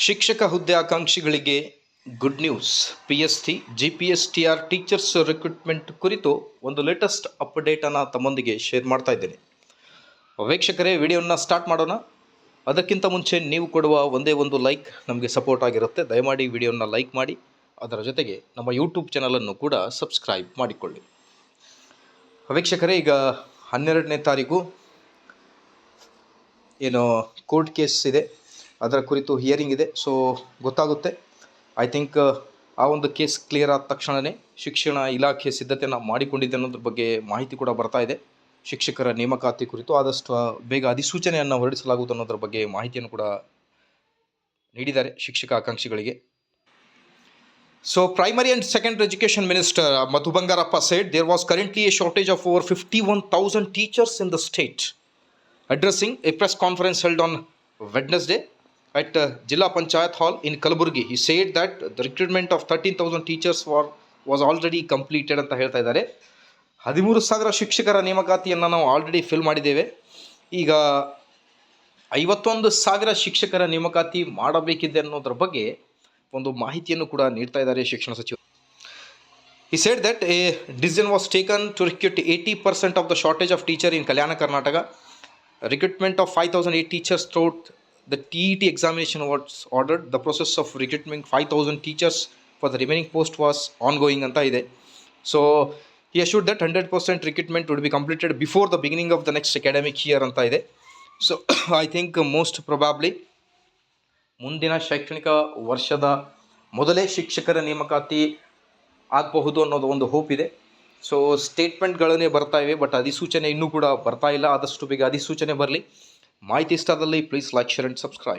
ಶಿಕ್ಷಕ ಹುದ್ದೆ ಆಕಾಂಕ್ಷಿಗಳಿಗೆ good news. PST GPSTR teachers recruitment ಕುರಿತು ಒಂದು ಲೇಟೆಸ್ಟ್ ಅಪ್ಡೇಟನ್ನು ತಮ್ಮೊಂದಿಗೆ ಶೇರ್ ಮಾಡ್ತಾ ಇದ್ದೇನೆ. ವೀಕ್ಷಕರೇ, ವಿಡಿಯೋನ ಸ್ಟಾರ್ಟ್ ಮಾಡೋಣ. ಅದಕ್ಕಿಂತ ಮುಂಚೆ ನೀವು ಕೊಡುವ ಒಂದೇ ಒಂದು ಲೈಕ್ ನಮಗೆ ಸಪೋರ್ಟ್ ಆಗಿರುತ್ತೆ. ದಯಮಾಡಿ ವಿಡಿಯೋನ ಲೈಕ್ ಮಾಡಿ, ಅದರ ಜೊತೆಗೆ ನಮ್ಮ ಯೂಟ್ಯೂಬ್ ಚಾನಲನ್ನು ಕೂಡ ಸಬ್ಸ್ಕ್ರೈಬ್ ಮಾಡಿಕೊಳ್ಳಿ. ವೀಕ್ಷಕರೇ, ಈಗ 12ನೇ ತಾರೀಕು ಏನು ಕೋರ್ಟ್ ಕೇಸ್ ಇದೆ, ಅದರ ಕುರಿತು ಹಿಯರಿಂಗ್ ಇದೆ. ಸೊ ಗೊತ್ತಾಗುತ್ತೆ. ಐ ಥಿಂಕ್ ಆ ಒಂದು ಕೇಸ್ ಕ್ಲಿಯರ್ ಆದ ತಕ್ಷಣವೇ ಶಿಕ್ಷಣ ಇಲಾಖೆ ಸಿದ್ಧತೆಯನ್ನು ಮಾಡಿಕೊಂಡಿದೆ ಅನ್ನೋದ್ರ ಬಗ್ಗೆ ಮಾಹಿತಿ ಕೂಡ ಬರ್ತಾ ಇದೆ. ಶಿಕ್ಷಕರ ನೇಮಕಾತಿ ಕುರಿತು ಆದಷ್ಟು ಬೇಗ ಅಧಿಸೂಚನೆಯನ್ನು ಹೊರಡಿಸಲಾಗುವುದು ಅನ್ನೋದ್ರ ಬಗ್ಗೆ ಮಾಹಿತಿಯನ್ನು ಕೂಡ ನೀಡಿದ್ದಾರೆ ಶಿಕ್ಷಕ ಆಕಾಂಕ್ಷಿಗಳಿಗೆ. So Primary and Secondary Education Minister Madhu Bangarappa said there was currently a shortage of over 51,000 teachers in the state. Addressing a press conference held on Wednesday at Jilla Panchayat Hall in Kalaburgi, he said that the recruitment of 13,000 teachers was already completed ಅಂತ ಹೇಳ್ತಾ ಇದ್ದಾರೆ. 13,000 ಶಿಕ್ಷಕರ ನೇಮಕಾತಿಯನ್ನು ನಾವು already fill ಮಾಡಿದ್ದೇವೆ. ಈಗ 51,000 ಶಿಕ್ಷಕರ ನೇಮಕಾತಿ ಮಾಡಬೇಕಿದೆ ಅನ್ನೋದ್ರ ಬಗ್ಗೆ ಒಂದು ಮಾಹಿತಿಯನ್ನು ಕೂಡ ನೀಡ್ತಾ ಇದ್ದಾರೆ ಶಿಕ್ಷಣ ಸಚಿವರು. He said that a decision was taken to recruit 80% of the shortage of teacher in Kalyana Karnataka. Recruitment of 5,008 teachers throughout the TET examination was ordered. The process of recruiting 5,000 teachers for the remaining post was ongoing anta ide. So he assured that 100% recruitment would be completed before the beginning of the next academic year anta ide. So I think most probably ಮುಂದಿನ ಶೈಕ್ಷಣಿಕ ವರ್ಷದ ಮೊದಲೇ ಶಿಕ್ಷಕರ ನೇಮಕಾತಿ ಆಗಬಹುದು ಅನ್ನೋದು ಒಂದು hope ಇದೆ. ಸೊ ಸ್ಟೇಟ್ಮೆಂಟ್ಗಳನ್ನೇ ಬರ್ತಾ ಇವೆ, ಬಟ್ ಅಧಿಸೂಚನೆ ಇನ್ನೂ ಕೂಡ ಬರ್ತಾ ಇಲ್ಲ. ಆದಷ್ಟು ಬೇಗ ಅಧಿಸೂಚನೆ ಬರಲಿ. ಮಾಹಿತಿ ಇಷ್ಟದಲ್ಲಿ please like, share and subscribe.